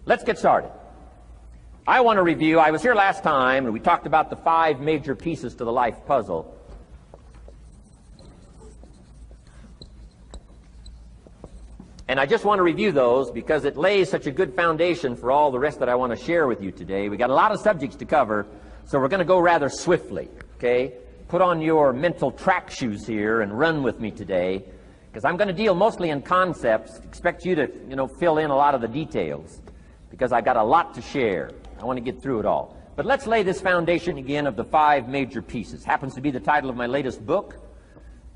Let's get started. I want to review, I was here last time, and we talked about the 5 major pieces to the life puzzle. And I just want to review those because it lays such a good foundation for all the rest that I want to share with you today. We got a lot of subjects to cover, so we're going to go rather swiftly, okay? Put on your mental track shoes here and run with me today, because I'm going to deal mostly in concepts. Expect you to, fill in a lot of the details, because I've got a lot to share. I want to get through it all. But let's lay this foundation again of the 5 major pieces. Happens to be the title of my latest book.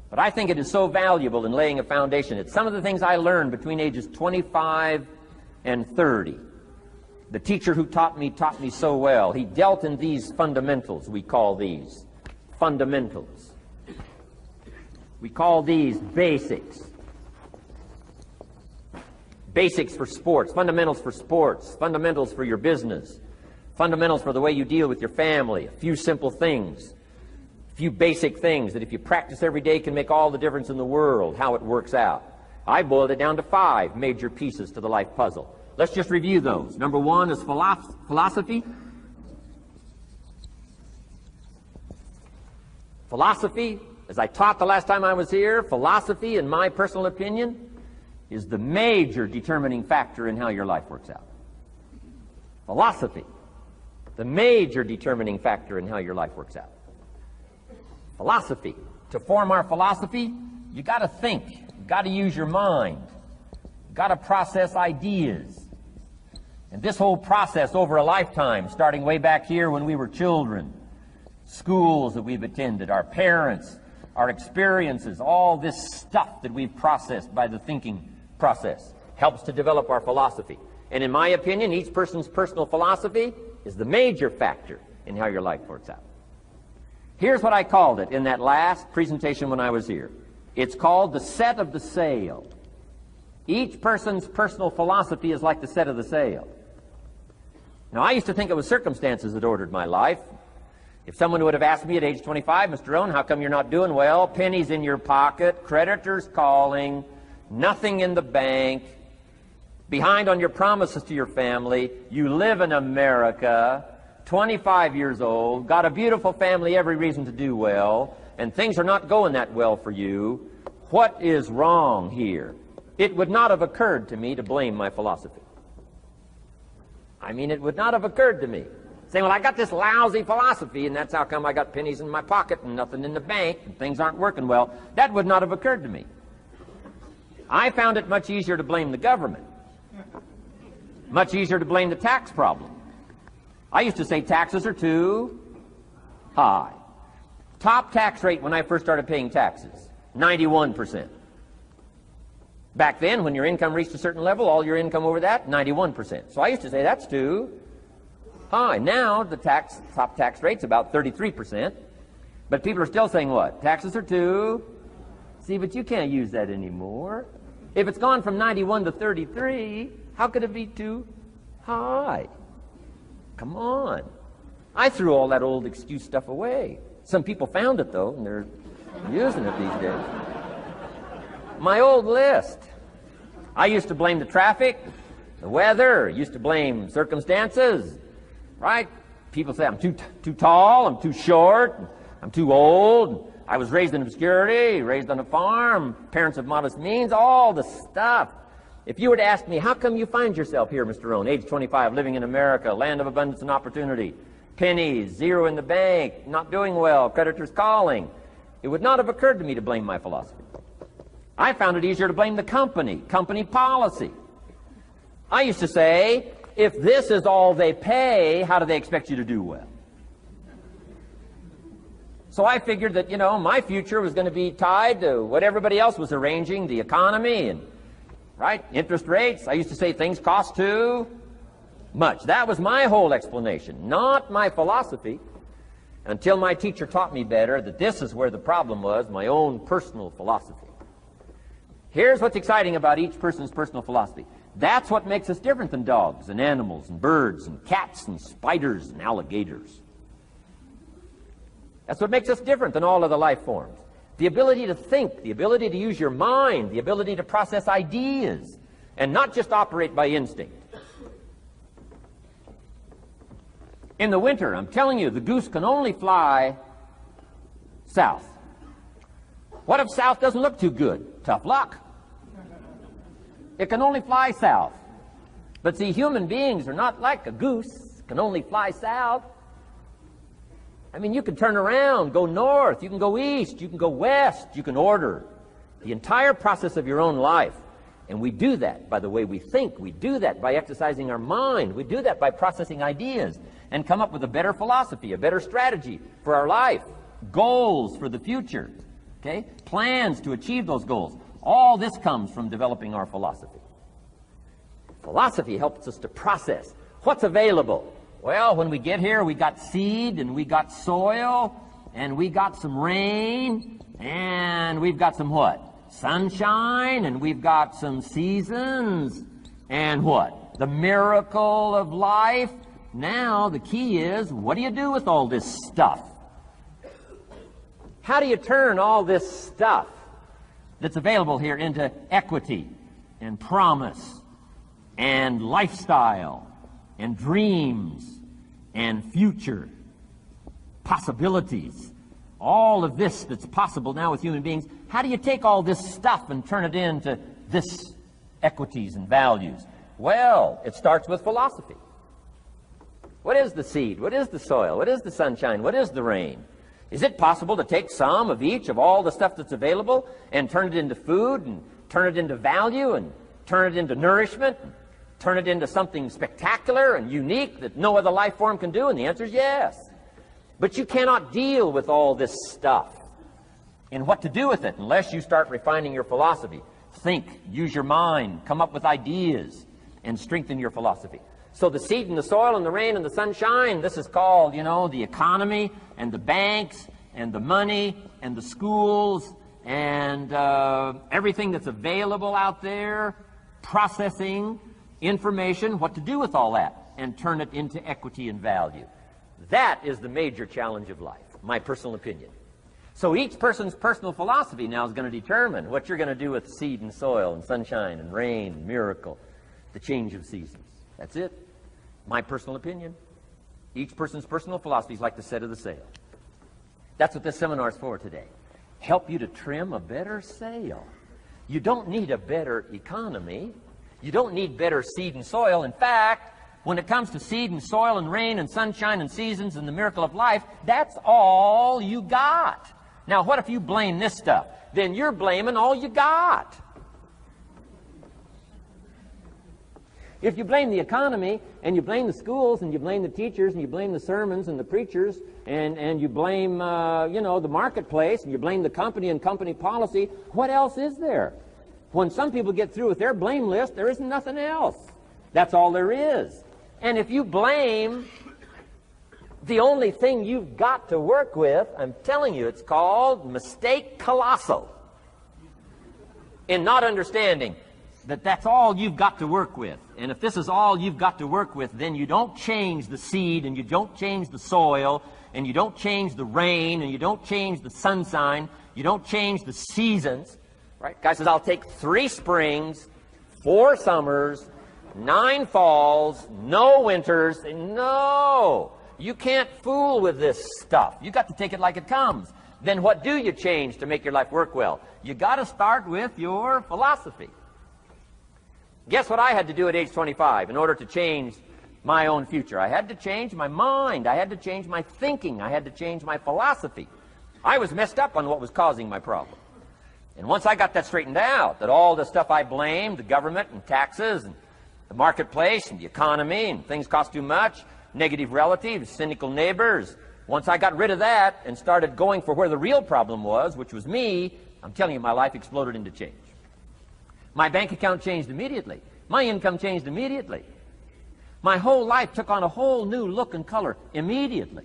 But I think it is so valuable in laying a foundation. It's some of the things I learned between ages 25 and 30. The teacher who taught me so well. He dealt in these fundamentals, we call these fundamentals. We call these basics. Basics for sports, fundamentals for sports, fundamentals for your business, fundamentals for the way you deal with your family, a few simple things. Few basic things that if you practice every day can make all the difference in the world, how it works out. I boiled it down to 5 major pieces to the life puzzle. Let's just review those. Number 1 is philosophy. Philosophy, as I taught the last time I was here, philosophy, in my personal opinion, is the major determining factor in how your life works out. Philosophy, the major determining factor in how your life works out. Philosophy. To form our philosophy, you got to think. You got to use your mind. You got to process ideas. And this whole process over a lifetime, starting way back here when we were children, schools that we've attended, our parents, our experiences, all this stuff that we've processed by the thinking process helps to develop our philosophy. And in my opinion, each person's personal philosophy is the major factor in how your life works out. Here's what I called it in that last presentation when I was here. It's called the set of the sail. Each person's personal philosophy is like the set of the sail. Now, I used to think it was circumstances that ordered my life. If someone would have asked me at age 25, Mr. Rohn, how come you're not doing well? Pennies in your pocket, creditors calling, nothing in the bank, behind on your promises to your family, you live in America, 25 years old, got a beautiful family, every reason to do well, and things are not going that well for you. What is wrong here? It would not have occurred to me to blame my philosophy. I mean, it would not have occurred to me. Saying, well, I got this lousy philosophy, and that's how come I got pennies in my pocket and nothing in the bank, and things aren't working well. That would not have occurred to me. I found it much easier to blame the government. Much easier to blame the tax problem. I used to say taxes are too high. Top tax rate when I first started paying taxes, 91%. Back then, when your income reached a certain level, all your income over that, 91%. So I used to say that's too high. Now the top tax rate's about 33%. But people are still saying what? Taxes are too. See, but you can't use that anymore. If it's gone from 91 to 33, how could it be too high? Come on. I threw all that old excuse stuff away. Some people found it, though, and they're using it these days. My old list. I used to blame the traffic, the weather, used to blame circumstances, right? People say I'm too tall, I'm too short, I'm too old, I was raised in obscurity, raised on a farm, parents of modest means, all the stuff. If you were to ask me, how come you find yourself here, Mr. Rohn, age 25, living in America, land of abundance and opportunity, pennies, zero in the bank, not doing well, creditors calling, it would not have occurred to me to blame my philosophy. I found it easier to blame the company policy. I used to say, if this is all they pay, how do they expect you to do well? So I figured that, my future was going to be tied to what everybody else was arranging, the economy and, right, interest rates. I used to say things cost too much. That was my whole explanation, not my philosophy, until my teacher taught me better that this is where the problem was, my own personal philosophy. Here's what's exciting about each person's personal philosophy. That's what makes us different than dogs and animals and birds and cats and spiders and alligators. That's what makes us different than all other life forms. The ability to think, the ability to use your mind, the ability to process ideas, and not just operate by instinct. In the winter, I'm telling you, the goose can only fly south. What if south doesn't look too good? Tough luck. It can only fly south. But see, human beings are not like a goose, can only fly south. I mean, you can turn around, go north, you can go east, you can go west, you can order the entire process of your own life. And we do that by the way we think. We do that by exercising our mind. We do that by processing ideas and come up with a better philosophy, a better strategy for our life, goals for the future, okay? Plans to achieve those goals. All this comes from developing our philosophy. Philosophy helps us to process what's available. Well, when we get here, we got seed, and we got soil, and we got some rain, and we've got some what? Sunshine, and we've got some seasons, and what? The miracle of life. Now, the key is, what do you do with all this stuff? How do you turn all this stuff that's available here into equity and promise and lifestyle and dreams and future possibilities? All of this that's possible now with human beings, how do you take all this stuff and turn it into this equities and values? Well, it starts with philosophy. What is the seed? What is the soil? What is the sunshine? What is the rain? Is it possible to take some of each of all the stuff that's available and turn it into food and turn it into value and turn it into nourishment and turn it into something spectacular and unique that no other life form can do? And the answer is yes. But you cannot deal with all this stuff and what to do with it unless you start refining your philosophy. Think, use your mind, come up with ideas, and strengthen your philosophy. So the seed and the soil and the rain and the sunshine, this is called, you know, the economy and the banks and the money and the schools and everything that's available out there, processing information, what to do with all that, and turn it into equity and value. That is the major challenge of life, my personal opinion. So each person's personal philosophy now is going to determine what you're going to do with seed and soil and sunshine and rain and miracle, the change of seasons. That's it. My personal opinion. Each person's personal philosophy is like the set of the sail. That's what this seminar is for today. Help you to trim a better sail. You don't need a better economy. You don't need better seed and soil. In fact, when it comes to seed and soil and rain and sunshine and seasons and the miracle of life, that's all you got. Now, what if you blame this stuff? Then you're blaming all you got. If you blame the economy, and you blame the schools, and you blame the teachers, and you blame the sermons and the preachers, and you blame, the marketplace, and you blame the company and company policy, what else is there? When some people get through with their blame list, there isn't nothing else. That's all there is. And if you blame the only thing you've got to work with, I'm telling you, it's called mistake colossal. In not understanding that that's all you've got to work with. And if this is all you've got to work with, then you don't change the seed, and you don't change the soil, and you don't change the rain, and you don't change the sunshine, you don't change the seasons. Right? Guy says, I'll take 3 springs, 4 summers, 9 falls, no winters. No! You can't fool with this stuff. You got to take it like it comes. Then what do you change to make your life work well? You got to start with your philosophy. Guess what I had to do at age 25 in order to change my own future? I had to change my mind. I had to change my thinking. I had to change my philosophy. I was messed up on what was causing my problem. And once I got that straightened out, that all the stuff I blamed, the government and taxes and the marketplace and the economy and things cost too much, negative relatives, cynical neighbors, once I got rid of that and started going for where the real problem was, which was me, I'm telling you, my life exploded into change. My bank account changed immediately. My income changed immediately. My whole life took on a whole new look and color immediately.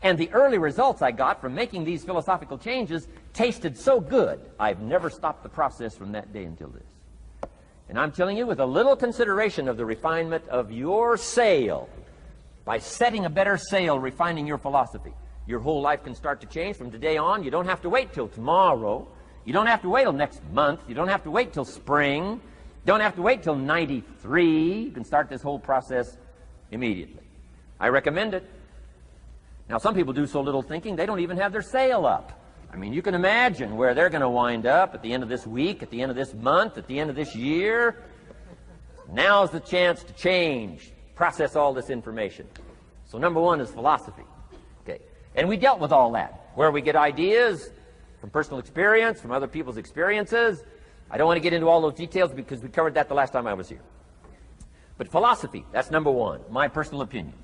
And the early results I got from making these philosophical changes tasted so good, I've never stopped the process from that day until this. And I'm telling you, with a little consideration of the refinement of your sail, by setting a better sail, refining your philosophy, your whole life can start to change from today on. You don't have to wait till tomorrow. You don't have to wait till next month. You don't have to wait till spring. You don't have to wait till 93. You can start this whole process immediately. I recommend it. Now, some people do so little thinking, they don't even have their sale up. I mean, you can imagine where they're going to wind up at the end of this week, at the end of this month, at the end of this year. Now's the chance to change, process all this information. So number one is philosophy. Okay. And we dealt with all that, where we get ideas from personal experience, from other people's experiences. I don't want to get into all those details because we covered that the last time I was here. But philosophy, that's number one, my personal opinion.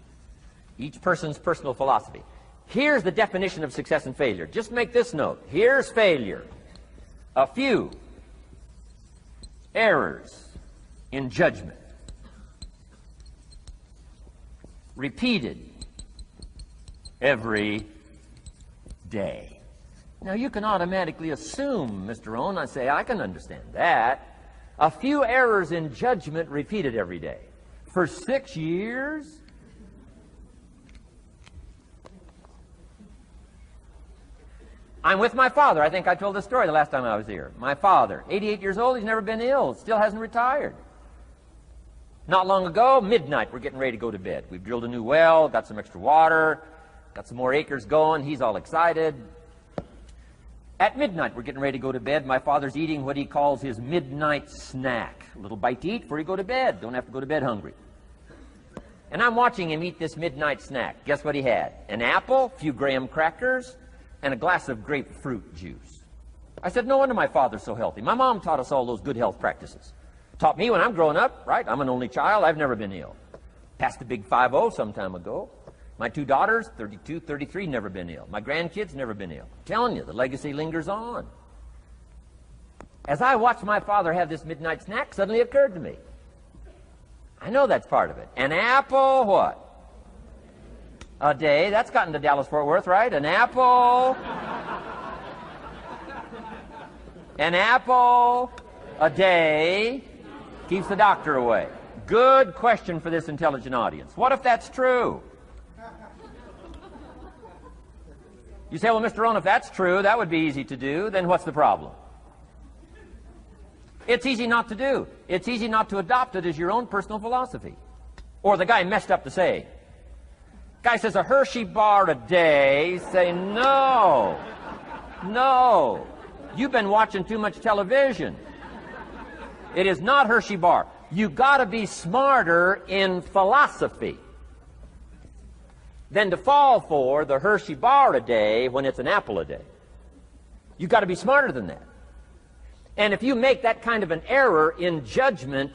Each person's personal philosophy. Here's the definition of success and failure. Just make this note. Here's failure. A few errors in judgment, repeated every day. Now, you can automatically assume, Mr. Rohn, I say, I can understand that. A few errors in judgment repeated every day. For 6 years? I'm with my father. I think I told this story the last time I was here. My father, 88 years old, he's never been ill, still hasn't retired. Not long ago, midnight, we're getting ready to go to bed. We've drilled a new well, got some extra water, got some more acres going. He's all excited. At midnight, we're getting ready to go to bed. My father's eating what he calls his midnight snack. A little bite to eat before you go to bed. Don't have to go to bed hungry. And I'm watching him eat this midnight snack. Guess what he had? An apple, a few graham crackers, and a glass of grapefruit juice. I said, no wonder my father's so healthy. My mom taught us all those good health practices. Taught me when I'm growing up, right? I'm an only child. I've never been ill. Passed the big 5-0 some time ago. My 2 daughters, 32, 33, never been ill. My grandkids, never been ill. I'm telling you, the legacy lingers on. As I watched my father have this midnight snack, suddenly it occurred to me. I know that's part of it. An apple, what? A day. That's gotten to Dallas-Fort Worth, right? An apple. An apple a day keeps the doctor away. Good question for this intelligent audience. What if that's true? You say, well, Mr. Rohn, if that's true, that would be easy to do. Then what's the problem? It's easy not to do. It's easy not to adopt it as your own personal philosophy. Or the guy messed up the saying. Guy says a Hershey bar a day. Say, no. No. You've been watching too much television. It is not Hershey bar. You got to be smarter in philosophy than to fall for the Hershey bar a day when it's an apple a day. You've got to be smarter than that. And if you make that kind of an error in judgment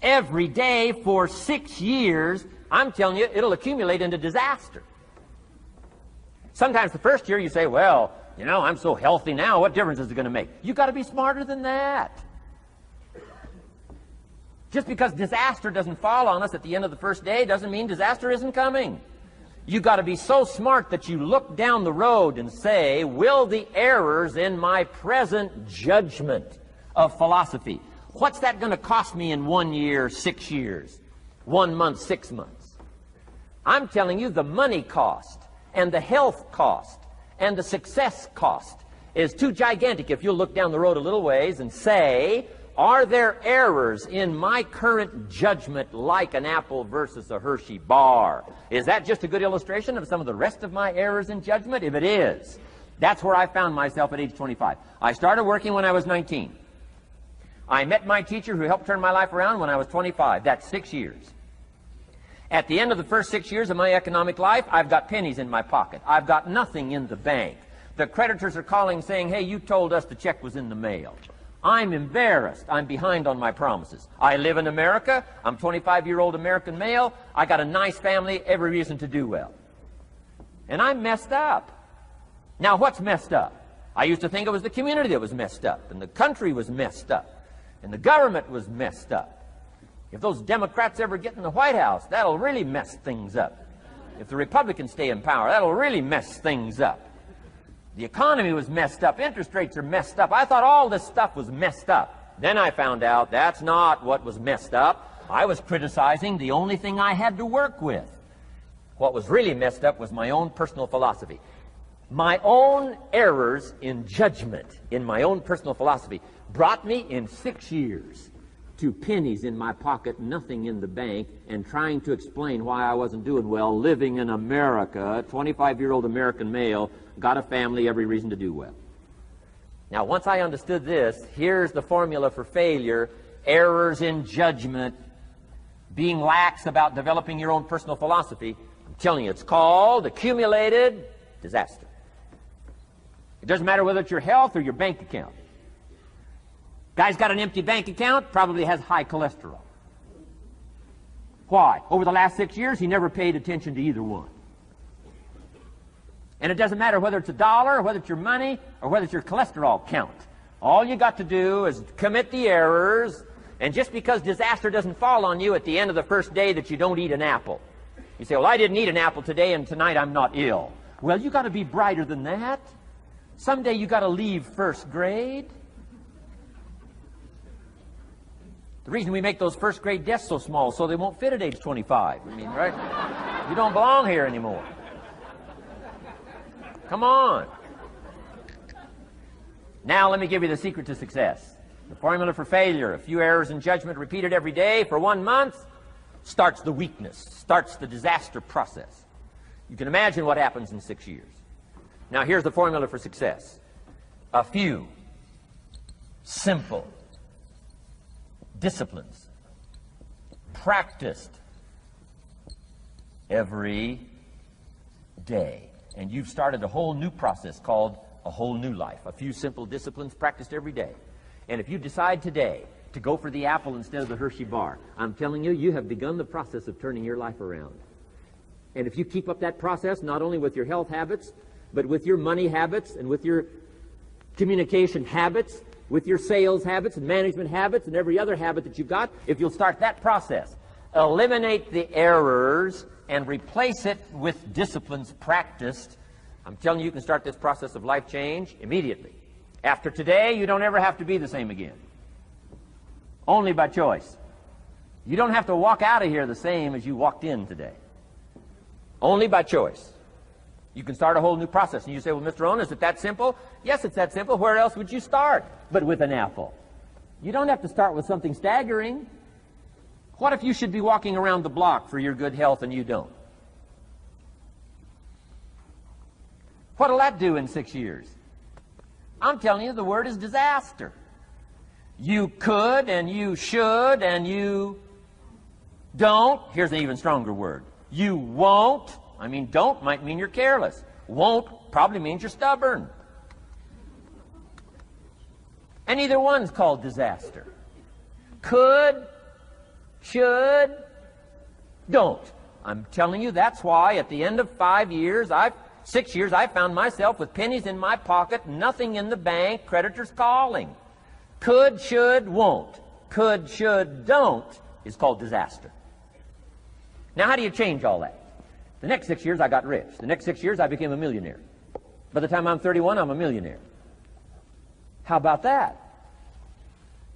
every day for 6 years, I'm telling you, it'll accumulate into disaster. Sometimes the first year you say, well, you know, I'm so healthy now, what difference is it going to make? You've got to be smarter than that. Just because disaster doesn't fall on us at the end of the first day doesn't mean disaster isn't coming. You've got to be so smart that you look down the road and say, will the errors in my present judgment of philosophy, what's that going to cost me in 1 year, 6 years, 1 month, 6 months? I'm telling you the money cost and the health cost and the success cost is too gigantic if you'll look down the road a little ways and say, are there errors in my current judgment like an apple versus a Hershey bar? Is that just a good illustration of some of the rest of my errors in judgment? If it is, that's where I found myself at age 25. I started working when I was 19. I met my teacher who helped turn my life around when I was 25. That's 6 years. At the end of the first 6 years of my economic life, I've got pennies in my pocket. I've got nothing in the bank. The creditors are calling saying, hey, you told us the check was in the mail. I'm embarrassed. I'm behind on my promises. I live in America. I'm 25-year-old American male. I got a nice family, every reason to do well. And I'm messed up. Now, what's messed up? I used to think it was the community that was messed up, and the country was messed up, and the government was messed up. If those Democrats ever get in the White House, that'll really mess things up. If the Republicans stay in power, that'll really mess things up. The economy was messed up. Interest rates are messed up. I thought all this stuff was messed up. Then I found out that's not what was messed up. I was criticizing the only thing I had to work with. What was really messed up was my own personal philosophy. My own errors in judgment in my own personal philosophy brought me in 6 years to pennies in my pocket, nothing in the bank, and trying to explain why I wasn't doing well, living in America, 25-year-old American male, got a family, every reason to do well. Now, once I understood this, here's the formula for failure: errors in judgment, being lax about developing your own personal philosophy. I'm telling you, it's called accumulated disaster. It doesn't matter whether it's your health or your bank account. Guy's got an empty bank account, probably has high cholesterol. Why? Over the last 6 years, he never paid attention to either one. And it doesn't matter whether it's a dollar, or whether it's your money, or whether it's your cholesterol count. All you got to do is commit the errors, and just because disaster doesn't fall on you at the end of the first day that you don't eat an apple. You say, well, I didn't eat an apple today, and tonight I'm not ill. Well, you got to be brighter than that. Someday you got to leave first grade. The reason we make those first grade desks so small so they won't fit at age 25. I mean, right? You don't belong here anymore. Come on. Now let me give you the secret to success. The formula for failure: a few errors in judgment repeated every day for 1 month starts the weakness, starts the disaster process. You can imagine what happens in 6 years. Now here's the formula for success: a few simple disciplines practiced every day. And you've started a whole new process called a whole new life. A few simple disciplines practiced every day. And if you decide today to go for the apple instead of the Hershey bar, I'm telling you, you have begun the process of turning your life around. And if you keep up that process, not only with your health habits, but with your money habits and with your communication habits, with your sales habits and management habits and every other habit that you've got, if you'll start that process, eliminate the errors and replace it with disciplines practiced, I'm telling you, you can start this process of life change immediately. After today, you don't ever have to be the same again. Only by choice. You don't have to walk out of here the same as you walked in today. Only by choice. You can start a whole new process. And you say, well, Mr. Rohn, is it that simple? Yes, it's that simple. Where else would you start but with an apple? You don't have to start with something staggering. What if you should be walking around the block for your good health and you don't? What'll that do in 6 years? I'm telling you, the word is disaster. You could and you should and you don't. Here's an even stronger word. You won't. I mean, don't might mean you're careless. Won't probably means you're stubborn. And either one's called disaster. Could, should, don't. I'm telling you, that's why at the end of 6 years, I found myself with pennies in my pocket, nothing in the bank, creditors calling. Could, should, won't. Could, should, don't is called disaster. Now, how do you change all that? The next 6 years, I got rich. The next 6 years, I became a millionaire. By the time I'm 31, I'm a millionaire. How about that?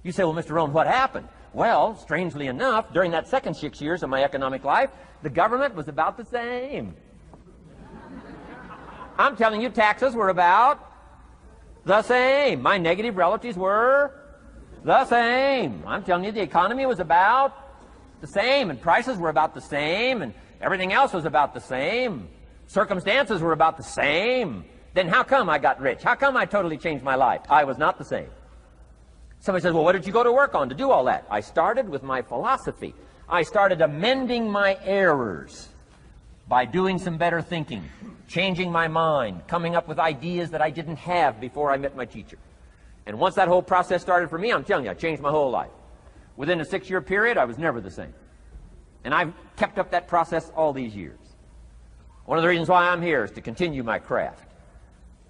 You say, well, Mr. Rohn, what happened? Well, strangely enough, during that second 6 years of my economic life, the government was about the same. I'm telling you, taxes were about the same. My negative relatives were the same. I'm telling you, the economy was about the same, and prices were about the same, and everything else was about the same. Circumstances were about the same. Then how come I got rich? How come I totally changed my life? I was not the same. Somebody says, well, what did you go to work on to do all that? I started with my philosophy. I started amending my errors by doing some better thinking, changing my mind, coming up with ideas that I didn't have before I met my teacher. And once that whole process started for me, I'm telling you, I changed my whole life. Within a 6-year period, I was never the same. And I've kept up that process all these years. One of the reasons why I'm here is to continue my craft.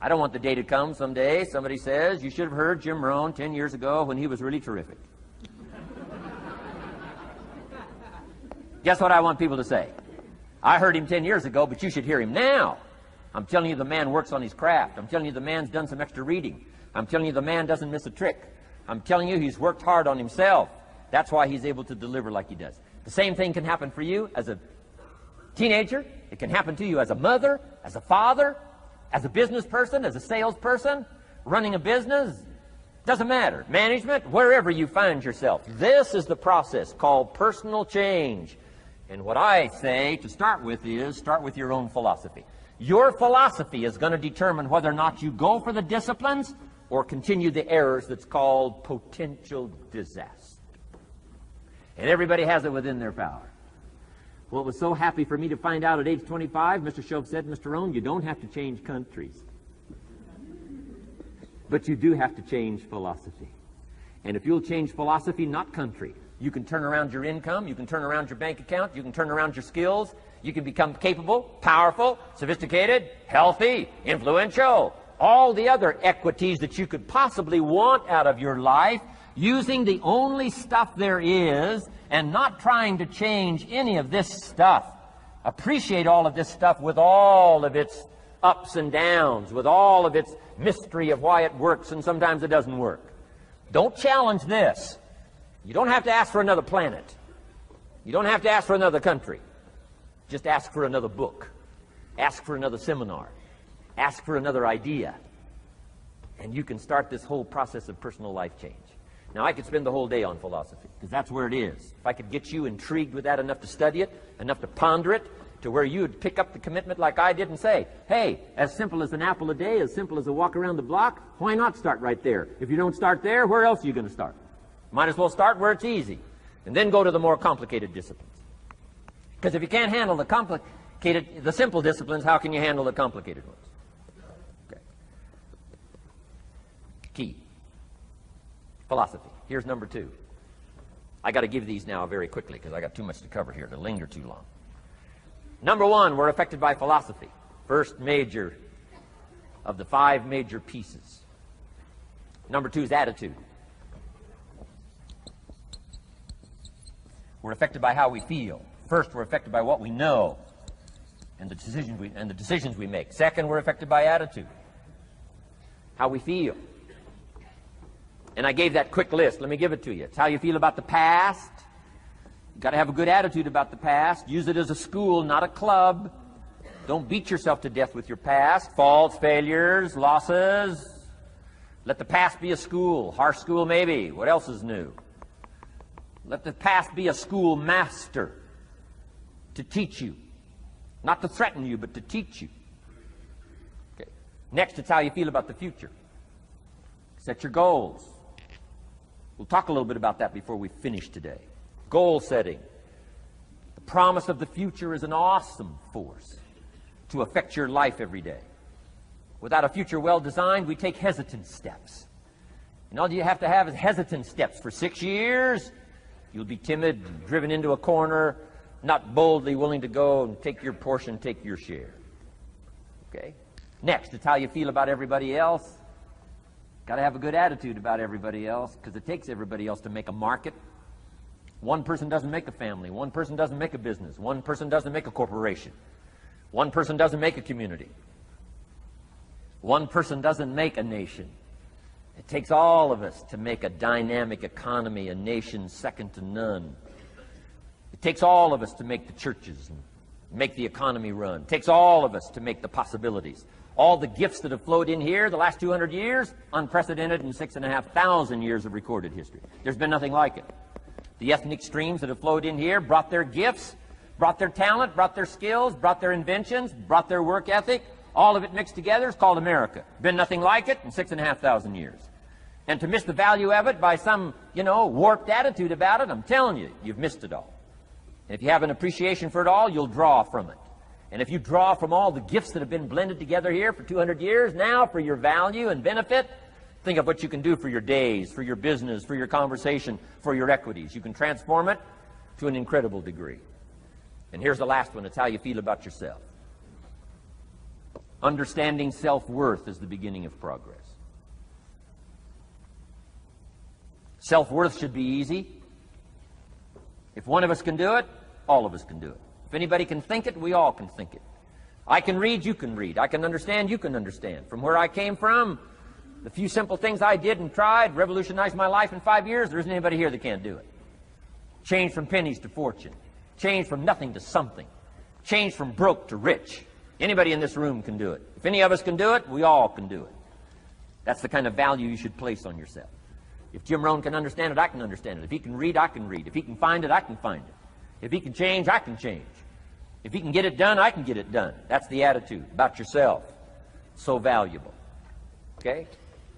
I don't want the day to come someday somebody says, you should have heard Jim Rohn 10 years ago when he was really terrific. Guess what I want people to say? I heard him 10 years ago, but you should hear him now. I'm telling you, the man works on his craft. I'm telling you, the man's done some extra reading. I'm telling you, the man doesn't miss a trick. I'm telling you, he's worked hard on himself. That's why he's able to deliver like he does. The same thing can happen for you as a teenager. It can happen to you as a mother, as a father, as a business person, as a salesperson, running a business. Doesn't matter. Management, wherever you find yourself. This is the process called personal change. And what I say to start with is, start with your own philosophy. Your philosophy is going to determine whether or not you go for the disciplines or continue the errors that's called potential disaster. And everybody has it within their power. Well, it was so happy for me to find out at age 25, Mr. Shove said, Mr. Rohn, you don't have to change countries. But you do have to change philosophy. And if you'll change philosophy, not country, you can turn around your income, you can turn around your bank account, you can turn around your skills, you can become capable, powerful, sophisticated, healthy, influential, all the other equities that you could possibly want out of your life, using the only stuff there is and not trying to change any of this stuff. Appreciate all of this stuff with all of its ups and downs, with all of its mystery of why it works and sometimes it doesn't work. Don't challenge this. You don't have to ask for another planet. You don't have to ask for another country. Just ask for another book. Ask for another seminar. Ask for another idea. And you can start this whole process of personal life change. Now, I could spend the whole day on philosophy, because that's where it is. If I could get you intrigued with that enough to study it, enough to ponder it, to where you would pick up the commitment like I did and say, hey, as simple as an apple a day, as simple as a walk around the block, why not start right there? If you don't start there, where else are you going to start? Might as well start where it's easy, and then go to the more complicated disciplines. Because if you can't handle the simple disciplines, how can you handle the complicated ones? Okay. Key. Philosophy. Here's number 2. I got to give these now very quickly because I got too much to cover here to linger too long. Number 1, we're affected by philosophy. First major of the 5 major pieces. Number 2 is attitude. We're affected by how we feel. First, we're affected by what we know and the decisions we make. Second, we're affected by attitude. How we feel. And I gave that quick list. Let me give it to you. It's how you feel about the past. You've got to have a good attitude about the past. Use it as a school, not a club. Don't beat yourself to death with your past. Faults, failures, losses. Let the past be a school. Harsh school, maybe. What else is new? Let the past be a school master to teach you. Not to threaten you, but to teach you. Okay. Next, it's how you feel about the future. Set your goals. We'll talk a little bit about that before we finish today. Goal setting. The promise of the future is an awesome force to affect your life every day. Without a future well designed, we take hesitant steps. And all you have to have is hesitant steps. For 6 years, you'll be timid, driven into a corner, not boldly willing to go and take your portion, take your share. Okay? Next, it's how you feel about everybody else. Got to have a good attitude about everybody else, because it takes everybody else to make a market. One person doesn't make a family. One person doesn't make a business. One person doesn't make a corporation. One person doesn't make a community. One person doesn't make a nation. It takes all of us to make a dynamic economy, a nation second to none. It takes all of us to make the churches and make the economy run. It takes all of us to make the possibilities. All the gifts that have flowed in here the last 200 years, unprecedented in 6,500 years of recorded history. There's been nothing like it. The ethnic streams that have flowed in here brought their gifts, brought their talent, brought their skills, brought their inventions, brought their work ethic. All of it mixed together is called America. Been nothing like it in 6,500 years. And to miss the value of it by some, warped attitude about it, I'm telling you, you've missed it all. And if you have an appreciation for it all, you'll draw from it. And if you draw from all the gifts that have been blended together here for 200 years, now for your value and benefit, think of what you can do for your days, for your business, for your conversation, for your equities. You can transform it to an incredible degree. And here's the last one. It's how you feel about yourself. Understanding self-worth is the beginning of progress. Self-worth should be easy. If one of us can do it, all of us can do it. If anybody can think it, we all can think it. I can read, you can read. I can understand, you can understand. From where I came from, the few simple things I did and tried revolutionized my life in 5 years. There isn't anybody here that can't do it. Change from pennies to fortune. Change from nothing to something. Change from broke to rich. Anybody in this room can do it. If any of us can do it, we all can do it. That's the kind of value you should place on yourself. If Jim Rohn can understand it, I can understand it. If he can read, I can read. If he can find it, I can find it. If he can change, I can change. If he can get it done, I can get it done. That's the attitude about yourself. So valuable. Okay?